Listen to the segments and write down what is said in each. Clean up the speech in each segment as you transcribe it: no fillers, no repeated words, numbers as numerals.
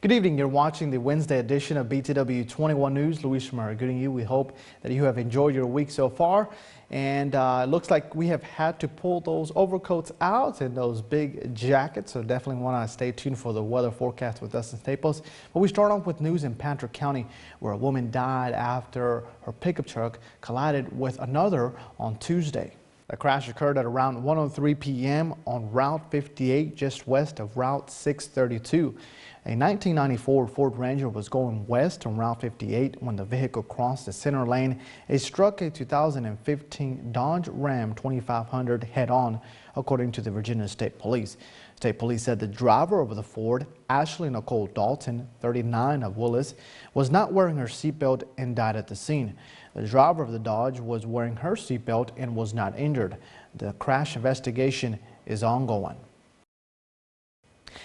Good evening. You're watching the Wednesday edition of BTW21 News. Luis Romero greeting you. We hope that you have enjoyed your week so far. And it looks like we have had to pull those overcoats out and those big jackets. So definitely want to stay tuned for the weather forecast with Dustin Staples. But we start off with news in Patrick County, where a woman died after her pickup truck collided with another on Tuesday. The crash occurred at around 1:03 p.m. on Route 58, just west of Route 632. A 1994 Ford Ranger was going west on Route 58 when the vehicle crossed the center lane. It struck a 2015 Dodge Ram 2500 head-on, according to the Virginia State Police. State Police said the driver of the Ford, Ashley Nicole Dalton, 39 of Willis, was not wearing her seatbelt and died at the scene. The driver of the Dodge was wearing her seatbelt and was not injured. The crash investigation is ongoing.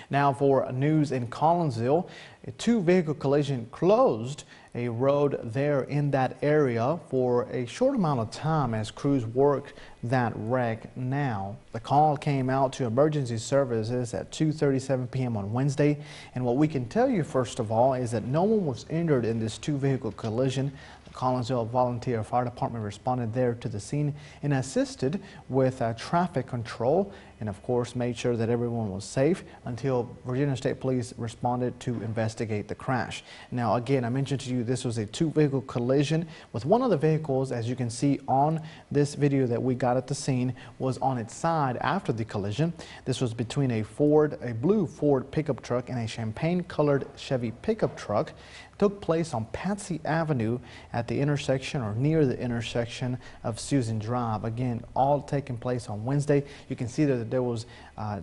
Now for news in Collinsville, a two-vehicle collision closed a road there in that area for a short amount of time as crews worked that wreck. Now, the call came out to emergency services at 2:37 p.m. on Wednesday, and what we can tell you first of all is that no one was injured in this two-vehicle collision. The Collinsville Volunteer Fire Department responded there to the scene and assisted with traffic control, and of course made sure that everyone was safe until Virginia State Police responded to investigate the crash. Now again, I mentioned to you this was a two-vehicle collision with one of the vehicles, as you can see on this video that we got at the scene, was on its side after the collision. This was between a blue Ford pickup truck and a champagne-colored Chevy pickup truck. It took place on Patsy Avenue at the intersection or near the intersection of Susan Drive. Again, all taking place on Wednesday. You can see that there was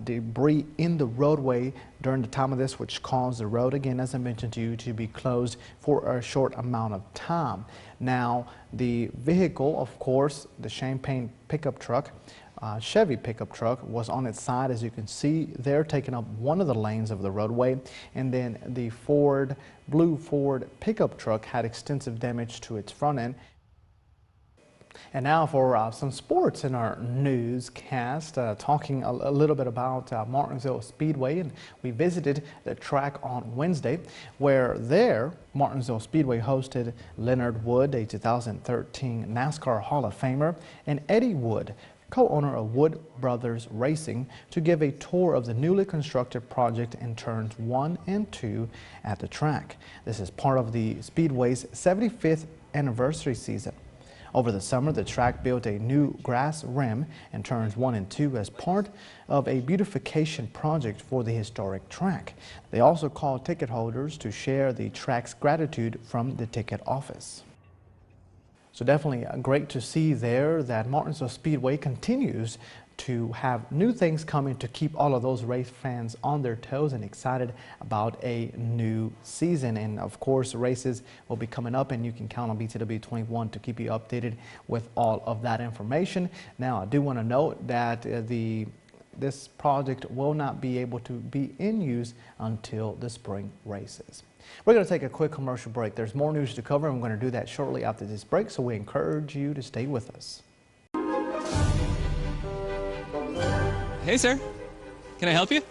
debris in the roadway during the time of this, which caused the road, again, as I mentioned to you, to be closed for a short amount of time. Now, the vehicle, of course, the champagne pickup truck, Chevy pickup truck, was on its side, as you can see there, taking up one of the lanes of the roadway, and then the blue Ford pickup truck had extensive damage to its front end. And now for some sports in our newscast, talking a little bit about Martinsville Speedway. And we visited the track on Wednesday, where there Martinsville Speedway hosted Leonard Wood, a 2013 NASCAR Hall of Famer, and Eddie Wood, co-owner of Wood Brothers Racing, to give a tour of the newly constructed project in turns 1 and 2 at the track. This is part of the Speedway's 75th anniversary season. Over the summer, the track built a new grass rim in turns 1 and 2 as part of a beautification project for the historic track. They also called ticket holders to share the track's gratitude from the ticket office. So definitely great to see there that Martinsville Speedway continues to have new things coming to keep all of those race fans on their toes and excited about a new season. And of course, races will be coming up, and you can count on BTW21 to keep you updated with all of that information. Now, I do want to note that this project will not be able to be in use until the spring races. We're going to take a quick commercial break. There's more news to cover, and we're going to do that shortly after this break, so we encourage you to stay with us. Hey, sir. Can I help you?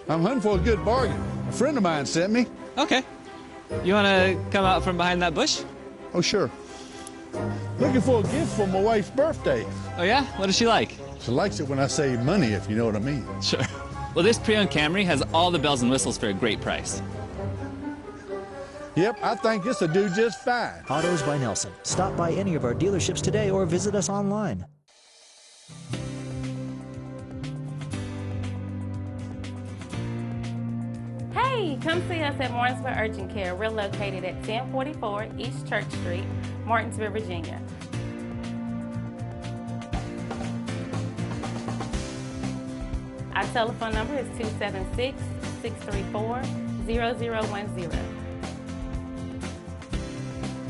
I'm hunting for a good bargain. A friend of mine sent me. Okay. You want to come out from behind that bush? Oh, sure. Looking for a gift for my wife's birthday. Oh, yeah? What does she like? She likes it when I say money, if you know what I mean. Sure. Well, this pre-owned Camry has all the bells and whistles for a great price. Yep, I think this will do just fine. Autos by Nelson. Stop by any of our dealerships today or visit us online. Hey, come see us at Martinsville Urgent Care. We're located at 1044 East Church Street, Martinsville, Virginia. Our telephone number is 276-634-0010.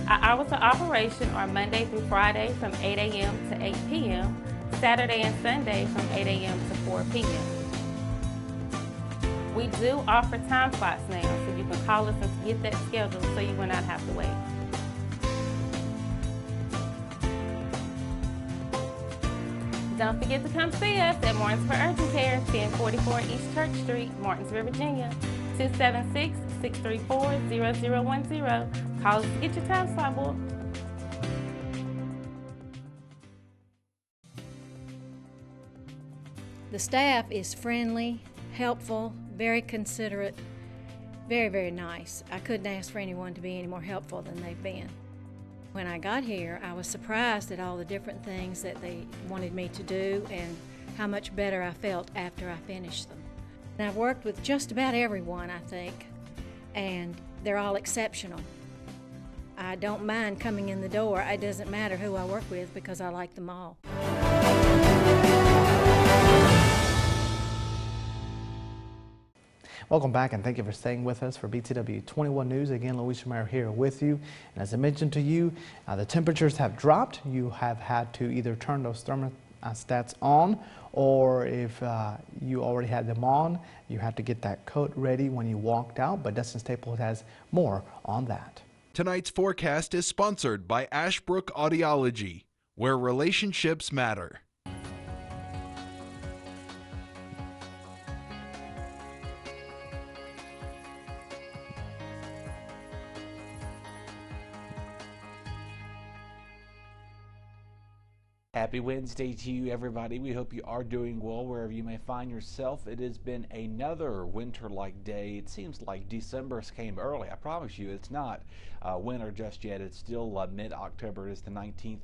Our hours of operation are Monday through Friday from 8 a.m. to 8 p.m., Saturday and Sunday from 8 a.m. to 4 p.m. We do offer time slots now, so you can call us and get that scheduled so you will not have to wait. Don't forget to come see us at Martinsville Urgent Care, 1044 East Church Street, Martinsville, Virginia. 276-634-0010. Call us to get your time slot booked. The staff is friendly, helpful, very considerate, very, very nice. I couldn't ask for anyone to be any more helpful than they've been. When I got here, I was surprised at all the different things that they wanted me to do and how much better I felt after I finished them. And I've worked with just about everyone, I think, and they're all exceptional. I don't mind coming in the door. It doesn't matter who I work with because I like them all. Welcome back, and thank you for staying with us for BTW21 News. Again, Luis Romero here with you. And as I mentioned to you, the temperatures have dropped. You have had to either turn those thermostats on, or if you already had them on, you had to get that coat ready when you walked out. But Dustin Staples has more on that. Tonight's forecast is sponsored by Ashbrook Audiology, where relationships matter. Happy Wednesday to you, everybody. We hope you are doing well wherever you may find yourself. It has been another winter-like day. It seems like December came early. I promise you it's not winter just yet. It's still mid-October. It is the 19th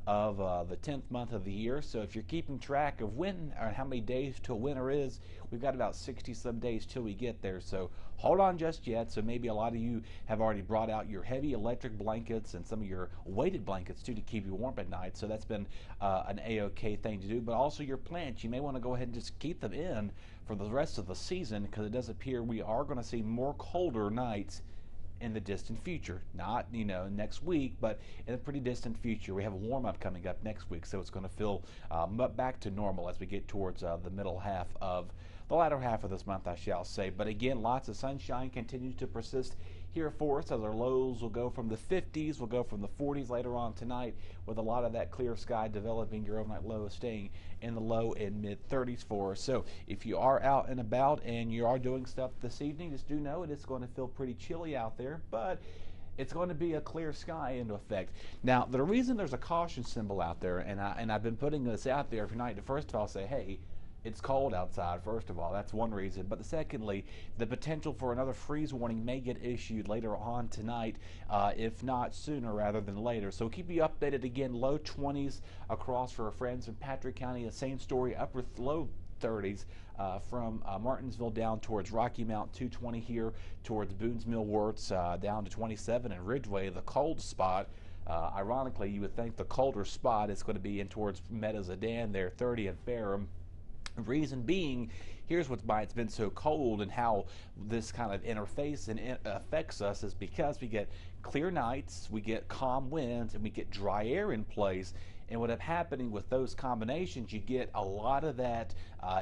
of the 10th month of the year. So if you're keeping track of when or how many days till winter is, we've got about 60-some days till we get there. So hold on just yet. So maybe a lot of you have already brought out your heavy electric blankets and some of your weighted blankets too to keep you warm at night. So that's been an A-OK thing to do. But also your plants, you may want to go ahead and just keep them in for the rest of the season, because it does appear we are going to see more colder nights in the distant future. Not, next week, but in a pretty distant future. We have a warm-up coming up next week, so it's going to feel back to normal as we get towards the latter half of this month, I shall say. But again, lots of sunshine continues to persist here for us, as our lows will go from the 50s, will go from the 40s later on tonight, with a lot of that clear sky developing. Your overnight low staying in the low and mid 30s for us. So if you are out and about and you are doing stuff this evening, just do know it is going to feel pretty chilly out there, but it's going to be a clear sky into effect. Now, the reason there's a caution symbol out there, and I've been putting this out there every night to first of all say, hey, it's cold outside, first of all. That's one reason. But secondly, the potential for another freeze warning may get issued later on tonight, if not sooner rather than later. So keep you updated. Again, low 20s across for our friends in Patrick County. The same story, low 30s from Martinsville down towards Rocky Mount, 220 here towards Boone's Mill Wirtz, down to 27 in Ridgeway, the cold spot. Ironically, you would think the colder spot is going to be in towards Meta-Zedan there, 30 in Ferrum. Reason being, here's why it's been so cold and how this kind of interface and affects us is because we get clear nights, we get calm winds, and we get dry air in place. And what is happening with those combinations, you get a lot of that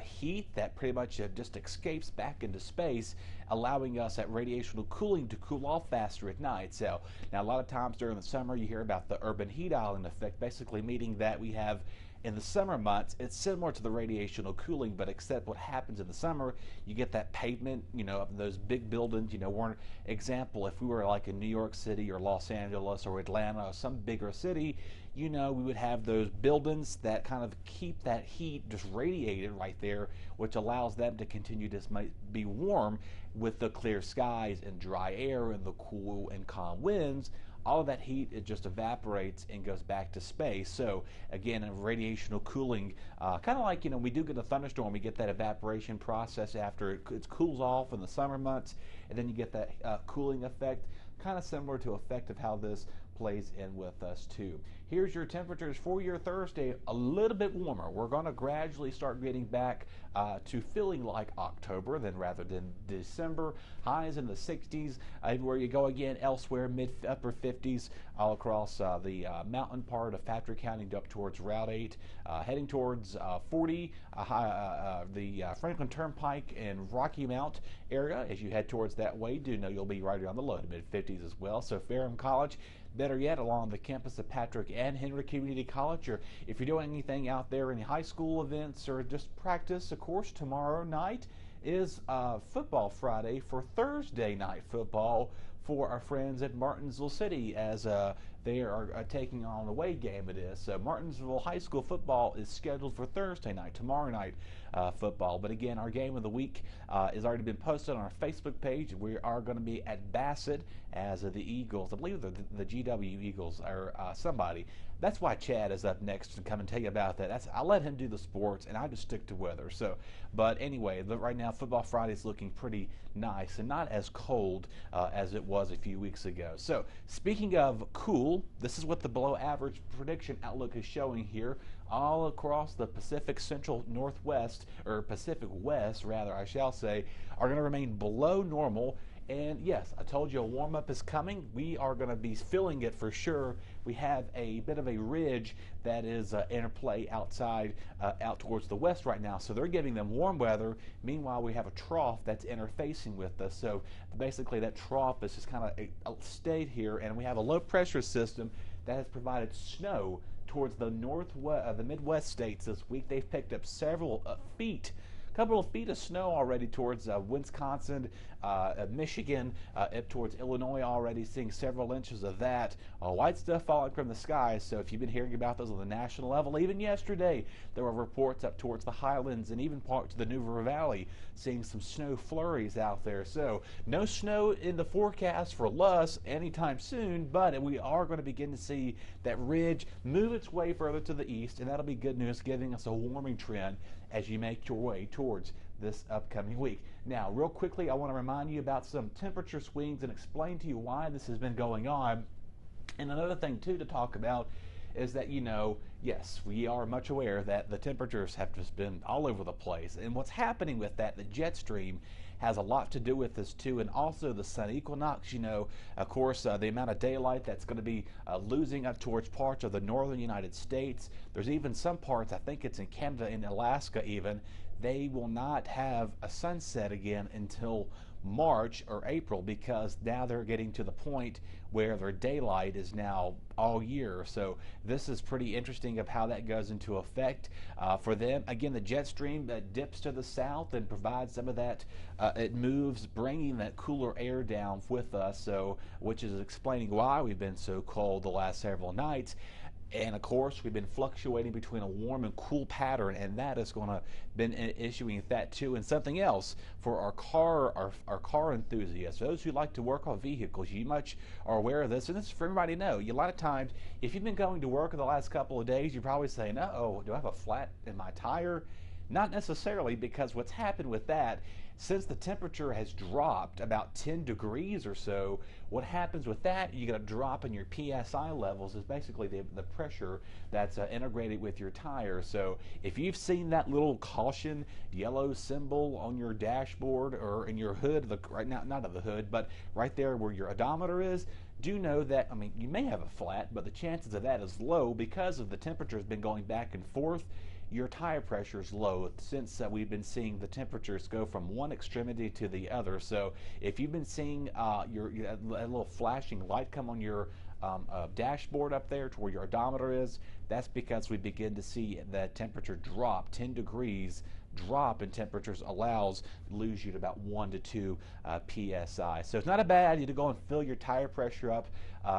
heat that pretty much just escapes back into space, allowing us that radiational cooling to cool off faster at night. So now a lot of times during the summer you hear about the urban heat island effect, basically meaning that we have in the summer months, it's similar to the radiational cooling, but except what happens in the summer, you get that pavement, of those big buildings. For example, if we were like in New York City or Los Angeles or Atlanta or some bigger city, we would have those buildings that kind of keep that heat just radiated right there, which allows them to continue to be warm with the clear skies and dry air and the cool and calm winds. All of that heat, it just evaporates and goes back to space. So again, a radiational cooling, kind of like, we do get a thunderstorm, we get that evaporation process after it cools off in the summer months, and then you get that cooling effect, kind of similar to effect of how this plays in with us too. Here's your temperatures for your Thursday, a little bit warmer. We're going to gradually start getting back to feeling like October rather than December. Highs in the 60s. Everywhere you go again, elsewhere upper 50s all across the mountain part of Patrick County up towards Route 8, heading towards 40, the Franklin Turnpike and Rocky Mount area. As you head towards that way, do know you'll be right around the low to mid 50s as well. So Ferrum College, better yet, along the campus of Patrick and Henry Community College, or if you're doing anything out there, any high school events or just practice, of course, tomorrow night is Football Friday for Thursday night football for our friends at Martinsville City, as they are taking on an away game. It is. So Martinsville High School football is scheduled for Thursday night, tomorrow night football. But again, our game of the week has already been posted on our Facebook page. We are going to be at Bassett as the Eagles. I believe the GW Eagles or somebody. That's why Chad is up next to come and tell you about that. I'll let him do the sports, and I just stick to weather. So, but anyway, right now Football Friday is looking pretty nice and not as cold as it was a few weeks ago. So, speaking of cool, this is what the below average prediction outlook is showing here all across the Pacific Central Northwest, or Pacific West rather, I shall say, are going to remain below normal. And yes, I told you a warm-up is coming. We are going to be feeling it for sure. We have a bit of a ridge that is interplay outside, out towards the west right now. So they're giving them warm weather. Meanwhile, we have a trough that's interfacing with us. So basically that trough is just kind of stayed here, and we have a low-pressure system that has provided snow towards the the Midwest states this week. They've picked up several couple of feet of snow already towards Wisconsin, Michigan, up towards Illinois already, seeing several inches of that. White stuff falling from the sky, so if you've been hearing about those on the national level, even yesterday there were reports up towards the Highlands and even parts of the New River Valley seeing some snow flurries out there. So no snow in the forecast for us anytime soon, but we are going to begin to see that ridge move its way further to the east, and that'll be good news, giving us a warming trend as you make your way towards this upcoming week. Now, real quickly, I want to remind you about some temperature swings and explain to you why this has been going on. And another thing, too, to talk about is that, yes, we are much aware that the temperatures have just been all over the place. And what's happening with that, the jet stream has a lot to do with this too, and also the sun equinox. Of course, the amount of daylight that's going to be losing up towards parts of the northern United States. There's even some parts, I think it's in Canada and Alaska even, they will not have a sunset again until March or April, because now they're getting to the point where their daylight is now all year. So this is pretty interesting of how that goes into effect for them. Again, the jet stream that dips to the south and provides some of that, it moves, bringing that cooler air down with us, so which is explaining why we've been so cold the last several nights. And of course, we've been fluctuating between a warm and cool pattern, and that is going to been issuing that too. And something else for our car enthusiasts, those who like to work on vehicles, you much are aware of this, and this is for everybody to know. A lot of times, if you've been going to work in the last couple of days, you're probably saying, "Uh-oh, do I have a flat in my tire?" Not necessarily, because what's happened with that, since the temperature has dropped about 10 degrees or so, what happens with that, you get a drop in your PSI levels, is basically the pressure that's integrated with your tire. So if you've seen that little caution yellow symbol on your dashboard or in your hood, right now, not of the hood, but right there where your odometer is, do know that, you may have a flat, but the chances of that is low because of the temperature has been going back and forth. Your tire pressure is low since we've been seeing the temperatures go from one extremity to the other. So if you've been seeing a little flashing light come on your dashboard up there to where your odometer is, that's because we begin to see the temperature drop. 10 degrees drop in temperatures allows lose you to about 1 to 2 psi. So it's not a bad idea to go and fill your tire pressure up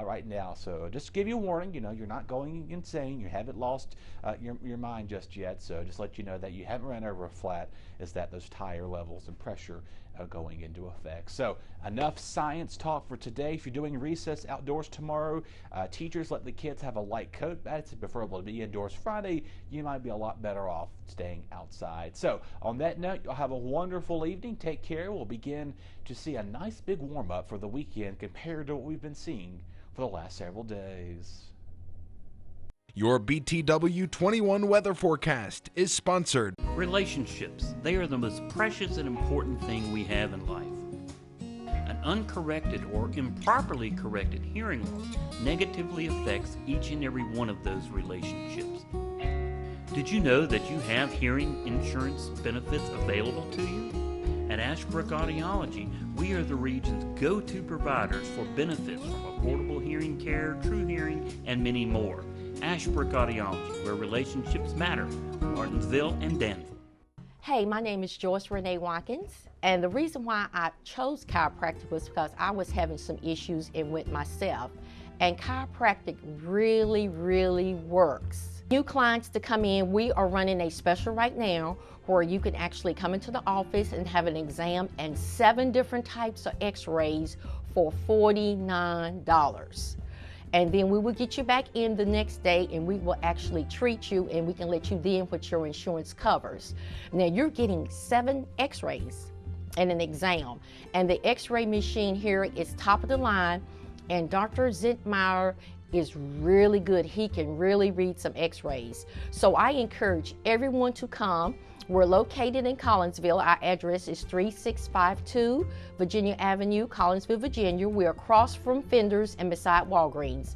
right now. So just to give you a warning, you're not going insane, you haven't lost your mind just yet. So just let you know that you haven't run over a flat, is that those tire levels and pressure going into effect. So enough science talk for today. If you're doing recess outdoors tomorrow, teachers let the kids have a light coat. It's preferable to be indoors. Friday, you might be a lot better off staying outside. So on that note, you'll have a wonderful evening. Take care. We'll begin to see a nice big warm up for the weekend compared to what we've been seeing for the last several days. Your BTW21 weather forecast is sponsored. Relationships, they are the most precious and important thing we have in life. An uncorrected or improperly corrected hearing loss negatively affects each and every one of those relationships. Did you know that you have hearing insurance benefits available to you? At Ashbrook Audiology, we are the region's go-to providers for benefits from affordable hearing care, true hearing, and many more. Ashbrook Audiology, where relationships matter. Martinsville and Danville. Hey, my name is Joyce Renee Watkins, and the reason why I chose chiropractic was because I was having some issues and with myself, and chiropractic really, really works. New clients to come in, we are running a special right now where you can actually come into the office and have an exam and 7 different types of x-rays for $49. And then we will get you back in the next day and we will actually treat you, and we can let you then what your insurance covers. Now you're getting 7 x-rays and an exam. And the x-ray machine here is top of the line, and Dr. Zentmeyer is really good. He can really read some x-rays. So I encourage everyone to come. We're located in Collinsville. Our address is 3652 Virginia Avenue, Collinsville, Virginia. We're across from Fenders and beside Walgreens.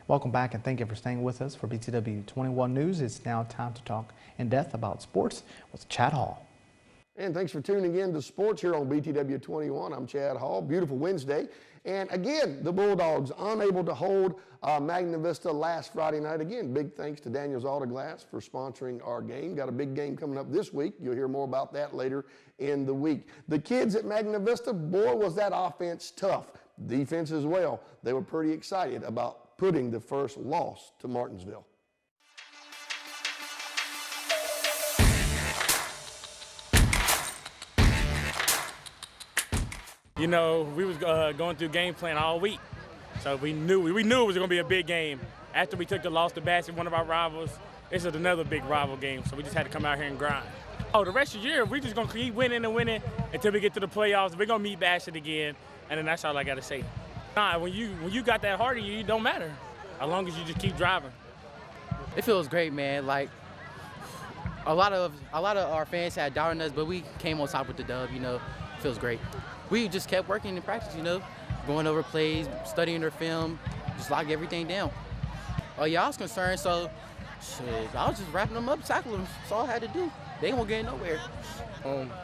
Welcome back, and thank you for staying with us for BTW21 News. It's now time to talk in depth about sports with Chad Hall. And thanks for tuning in to sports here on BTW21. I'm Chad Hall. Beautiful Wednesday. And again, the Bulldogs unable to hold Magna Vista last Friday night. Again, big thanks to Daniels Auto Glass for sponsoring our game. Got a big game coming up this week. You'll hear more about that later in the week. The kids at Magna Vista, boy, was that offense tough. Defense as well. They were pretty excited about putting the first loss to Martinsville. You know, we was going through game plan all week, so we knew it was going to be a big game. After we took the loss to Bassett, one of our rivals, this is another big rival game, so we just had to come out here and grind. Oh, the rest of the year, we just going to keep winning and winning until we get to the playoffs. We're going to meet Bassett again, and then that's all I got to say. Nah, when you got that heart in you, it don't matter, as long as you just keep driving. It feels great, man. Like, a lot of our fans had doubt in us, but we came on top with the dub, you know. It feels great. We just kept working in practice, you know, going over plays, studying their film, just lock everything down. Oh yeah, I was concerned, so shit, I was just wrapping them up, tackling them. That's all I had to do. They won't get nowhere.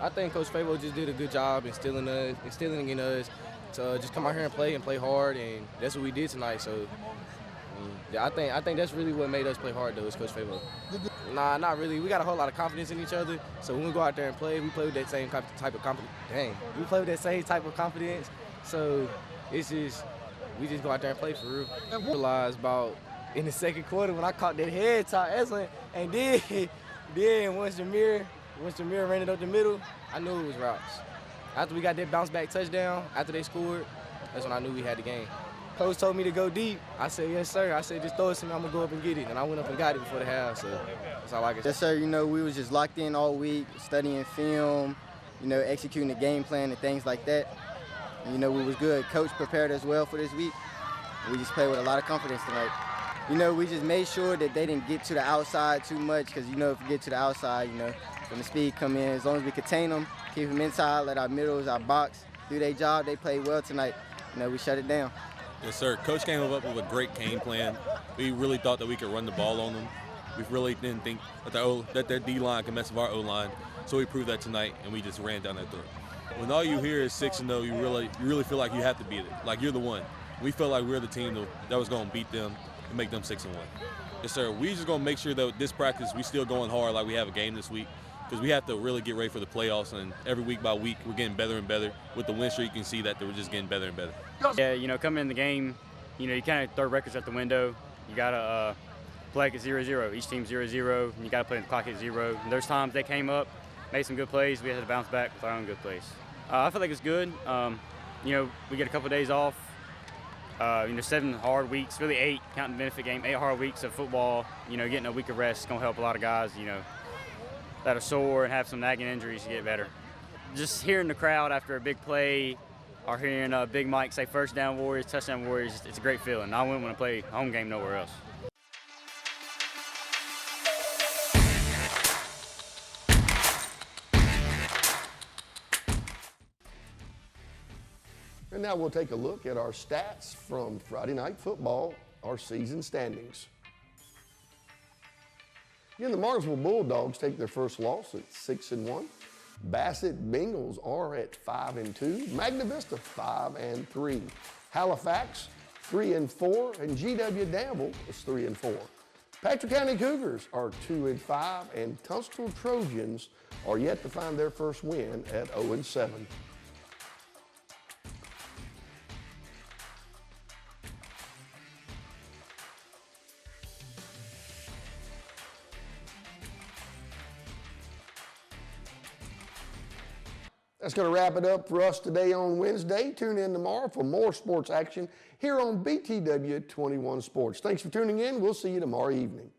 I think Coach Favo just did a good job instilling in us to just come out here and play hard, and that's what we did tonight. So yeah, I think that's really what made us play hard, though, is Coach Favo. Nah, not really. We got a whole lot of confidence in each other. So when we go out there and play, we play with that same type of confidence. We play with that same type of confidence. So it's just, we just go out there and play for real. I realized about in the second quarter when I caught that head top, and then once Jameer ran it up the middle, I knew it was routes. After we got that bounce back touchdown, after they scored, that's when I knew we had the game. Coach told me to go deep. I said, yes, sir. I said, just throw it to me. I'm going to go up and get it. And I went up and got it before the half, so that's all I can say. Yes, sir. You know, we was just locked in all week, studying film, you know, executing the game plan and things like that. And, you know, we was good. Coach prepared us well for this week. We just played with a lot of confidence tonight. You know, we just made sure that they didn't get to the outside too much because, you know, if you get to the outside, you know, when the speed come in, as long as we contain them, keep them inside, let our middles, our box do their job, they played well tonight. You know, we shut it down. Yes, sir. Coach came up with a great game plan. We really thought that we could run the ball on them. We really didn't think that their D-line could mess with our O-line. So we proved that tonight, and we just ran down that throat. When all you hear is 6-0, you really feel like you have to beat it. Like you're the one. We felt like we're the team that was going to beat them and make them 6-1. Yes, sir. We just going to make sure that this practice we still going hard like we have a game this week, because we have to really get ready for the playoffs. And every week by week, we're getting better and better. With the win streak, you can see that we're just getting better and better. Yeah, you know, coming in the game, you know, you kind of throw records out the window. You got to play at 0-0. Each team's 0-0, and you got to play the clock at 0. And there's times they came up, made some good plays. We had to bounce back with our own good plays. I feel like it's good. You know, we get a couple of days off. You know, 7 hard weeks, really 8, counting the benefit game, 8 hard weeks of football. You know, getting a week of rest is going to help a lot of guys, you know, that are sore and have some nagging injuries to get better. Just hearing the crowd after a big play, or hearing Big Mike say first down Warriors, touchdown Warriors, it's a great feeling. I wouldn't want to play a home game nowhere else. And now we'll take a look at our stats from Friday Night Football, our season standings. Again, the Martinsville Bulldogs take their first loss at 6-1. Bassett Bengals are at 5-2. Magna Vista 5-3. Halifax 3-4, and GW Danville is 3-4. Patrick County Cougars are 2-5, and Tunstall Trojans are yet to find their first win at 0-7. That's going to wrap it up for us today on Wednesday. Tune in tomorrow for more sports action here on BTW21 Sports. Thanks for tuning in. We'll see you tomorrow evening.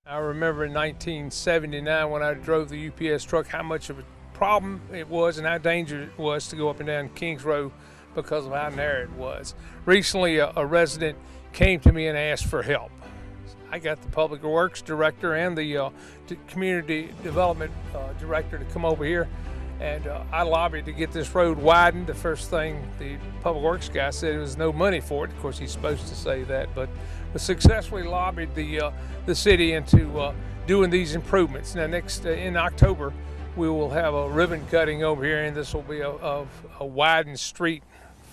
I remember in 1979 when I drove the UPS truck how much of a problem it was and how dangerous it was to go up and down Kings Road because of how narrow it was. Recently, a resident came to me and asked for help. I got the Public Works Director and the Community Development Director to come over here. And I lobbied to get this road widened. The first thing the Public Works guy said was no money for it. Of course, he's supposed to say that, but we successfully lobbied the city into doing these improvements. Now, next in October, we will have a ribbon cutting over here, and this will be a widened street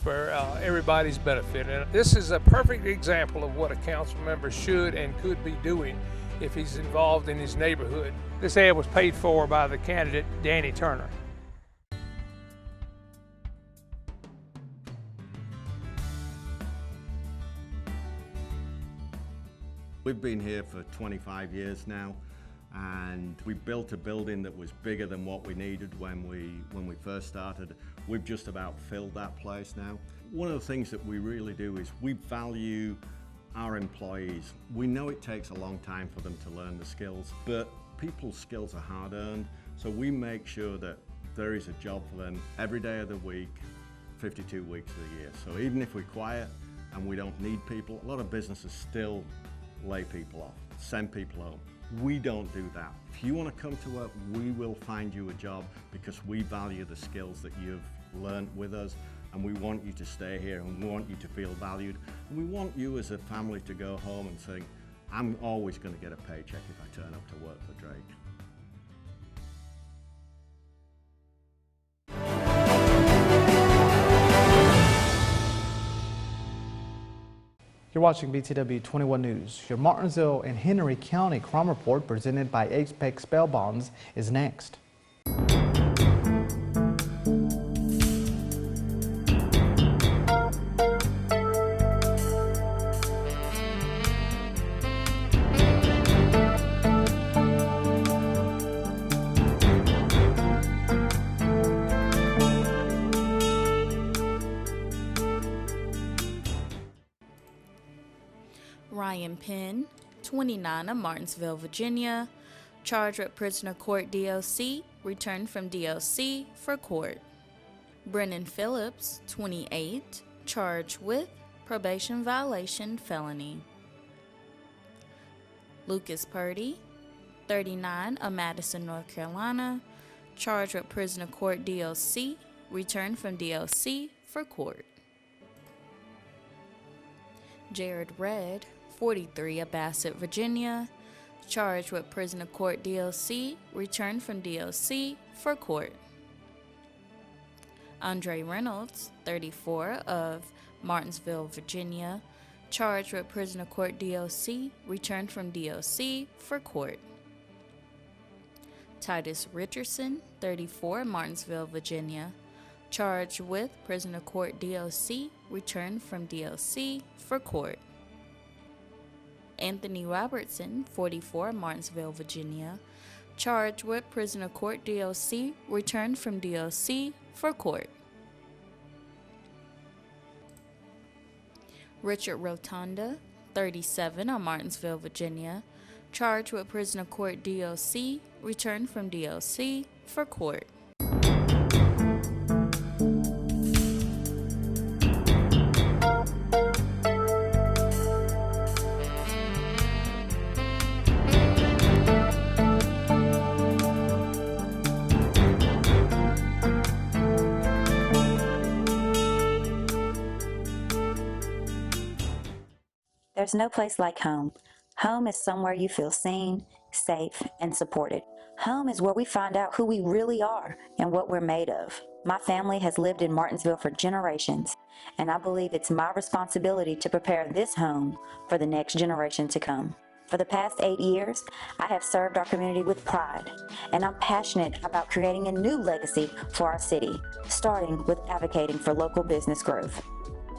for everybody's benefit. And this is a perfect example of what a council member should and could be doing if he's involved in his neighborhood. This ad was paid for by the candidate, Danny Turner. We've been here for 25 years now, and we built a building that was bigger than what we needed when we first started. We've just about filled that place now. One of the things that we really do is we value our employees. We know it takes a long time for them to learn the skills, but people's skills are hard-earned, so we make sure that there is a job for them every day of the week, 52 weeks of the year. So even if we're quiet and we don't need people, a lot of businesses still lay people off, send people home. We don't do that. If you want to come to work, we will find you a job because we value the skills that you've learned with us, and we want you to stay here, and we want you to feel valued. And we want you as a family to go home and say, I'm always going to get a paycheck if I turn up to work for Drake. You're watching BTW21 News. Your Martinsville and Henry County crime report presented by Apex Bail Bonds is next. Ryan Penn, 29 of Martinsville, Virginia, charged with prisoner court DOC, returned from DOC for court. Brennan Phillips, 28, charged with probation violation felony. Lucas Purdy, 39 of Madison, North Carolina, charged with prisoner court DOC, returned from DOC for court. Jared Redd, 43 of Bassett, Virginia, charged with prisoner court DOC, returned from DOC for court. Andre Reynolds, 34 of Martinsville, Virginia, charged with prisoner court DOC, returned from DOC for court. Titus Richardson, 34, Martinsville, Virginia, charged with prisoner court DOC, returned from DOC for court. Anthony Robertson, 44, Martinsville, Virginia, charged with prisoner court DOC, returned from DOC for court. Richard Rotunda, 37, of Martinsville, Virginia, charged with prisoner court DOC, returned from DOC for court. There's no place like home. Home is somewhere you feel seen, safe, and supported. Home is where we find out who we really are and what we're made of. My family has lived in Martinsville for generations, and I believe it's my responsibility to prepare this home for the next generation to come. For the past 8 years, I have served our community with pride, and I'm passionate about creating a new legacy for our city, starting with advocating for local business growth.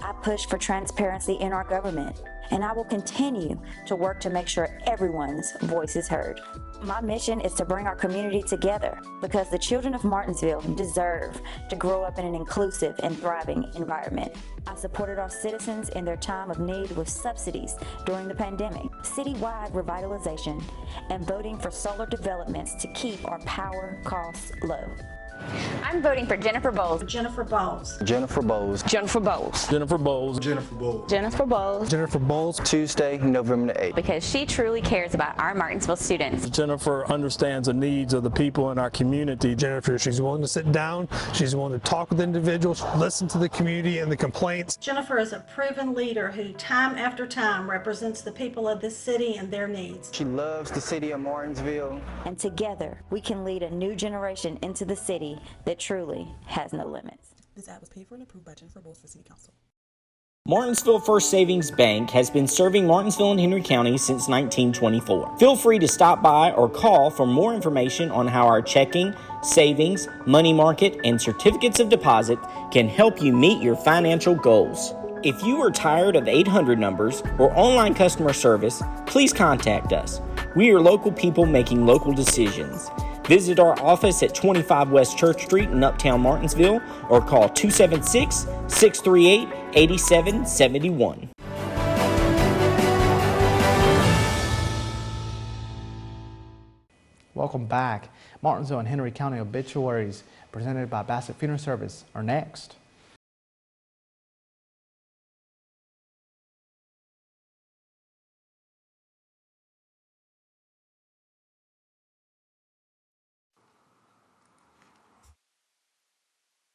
I push for transparency in our government, and I will continue to work to make sure everyone's voice is heard. My mission is to bring our community together because the children of Martinsville deserve to grow up in an inclusive and thriving environment. I supported our citizens in their time of need with subsidies during the pandemic, citywide revitalization, and voting for solar developments to keep our power costs low. I'm voting for Jennifer Bowles. Jennifer Bowles. Jennifer Bowles. Jennifer Bowles. Jennifer Bowles. Jennifer Bowles. Jennifer Bowles. Jennifer Bowles. Tuesday, November the 8th. Because she truly cares about our Martinsville students. Jennifer understands the needs of the people in our community. Jennifer, she's willing to sit down. She's willing to talk with individuals, listen to the community and the complaints. Jennifer is a proven leader who time after time represents the people of this city and their needs. She loves the city of Martinsville. And together, we can lead a new generation into the city that truly has no limits. This ad was paid for and approved by Jennifer Bowles for City Council. Martinsville First Savings Bank has been serving Martinsville and Henry County since 1924. Feel free to stop by or call for more information on how our checking, savings, money market, and certificates of deposit can help you meet your financial goals. If you are tired of 800 numbers or online customer service, please contact us. We are local people making local decisions. Visit our office at 25 West Church Street in Uptown Martinsville or call 276-638-8771. Welcome back. Martinsville and Henry County obituaries presented by Bassett Funeral Service are next.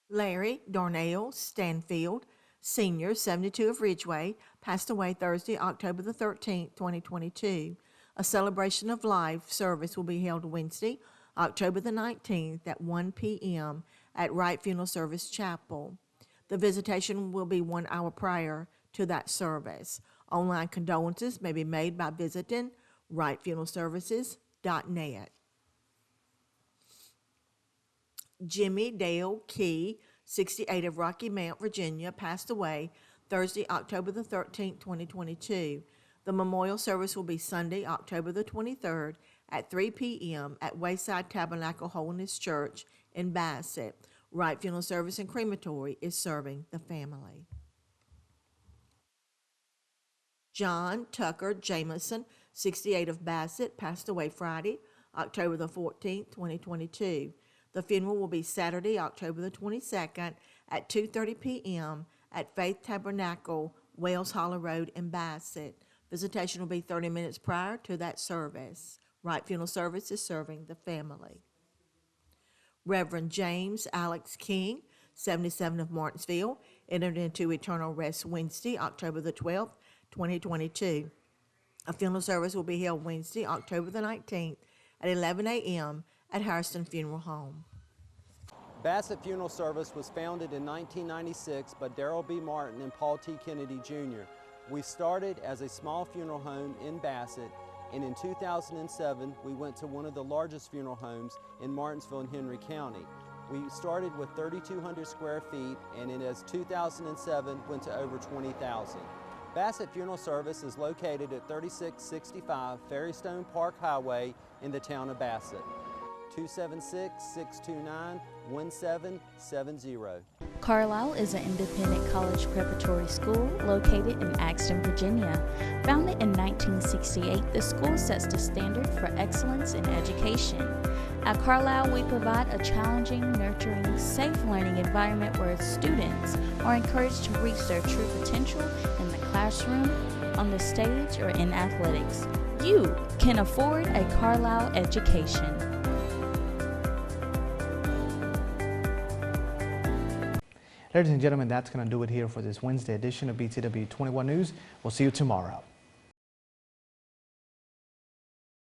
Larry Darnell Stanfield, Sr., 72 of Ridgeway, passed away Thursday, October the 13th, 2022. A celebration of life service will be held Wednesday, October the 19th at 1 p.m. at Wright Funeral Service Chapel. The visitation will be 1 hour prior to that service. Online condolences may be made by visiting wrightfuneralservices.net. Jimmy Dale Key, 68 of Rocky Mount, Virginia, passed away Thursday, October the 13th, 2022. The memorial service will be Sunday, October the 23rd at 3 p.m. at Wayside Tabernacle Holiness Church in Bassett. Wright Funeral Service and Crematory is serving the family. John Tucker Jameson, 68 of Bassett, passed away Friday, October the 14th, 2022. The funeral will be Saturday, October the 22nd at 2:30 p.m. at Faith Tabernacle, Wells Hollow Road in Bassett. Visitation will be 30 minutes prior to that service. Wright Funeral Service is serving the family. Reverend James Alex King, 77 of Martinsville, entered into eternal rest Wednesday, October the 12th, 2022. A funeral service will be held Wednesday, October the 19th at 11 a.m. at Harrison Funeral Home. Bassett Funeral Service was founded in 1996 by Darrell B. Martin and Paul T. Kennedy Jr. We started as a small funeral home in Bassett, and in 2007 we went to one of the largest funeral homes in Martinsville and Henry County. We started with 3,200 square feet, and as 2007 went to over 20,000. Bassett Funeral Service is located at 3665 Ferrystone Park Highway in the town of Bassett. 276-629-1770. Carlisle is an independent college preparatory school located in Axton, Virginia. Founded in 1968, the school sets the standard for excellence in education. At Carlisle, we provide a challenging, nurturing, safe learning environment where students are encouraged to reach their true potential in the classroom, on the stage, or in athletics. You can afford a Carlisle education. Ladies and gentlemen, that's going to do it here for this Wednesday edition of BTW21 News. We'll see you tomorrow.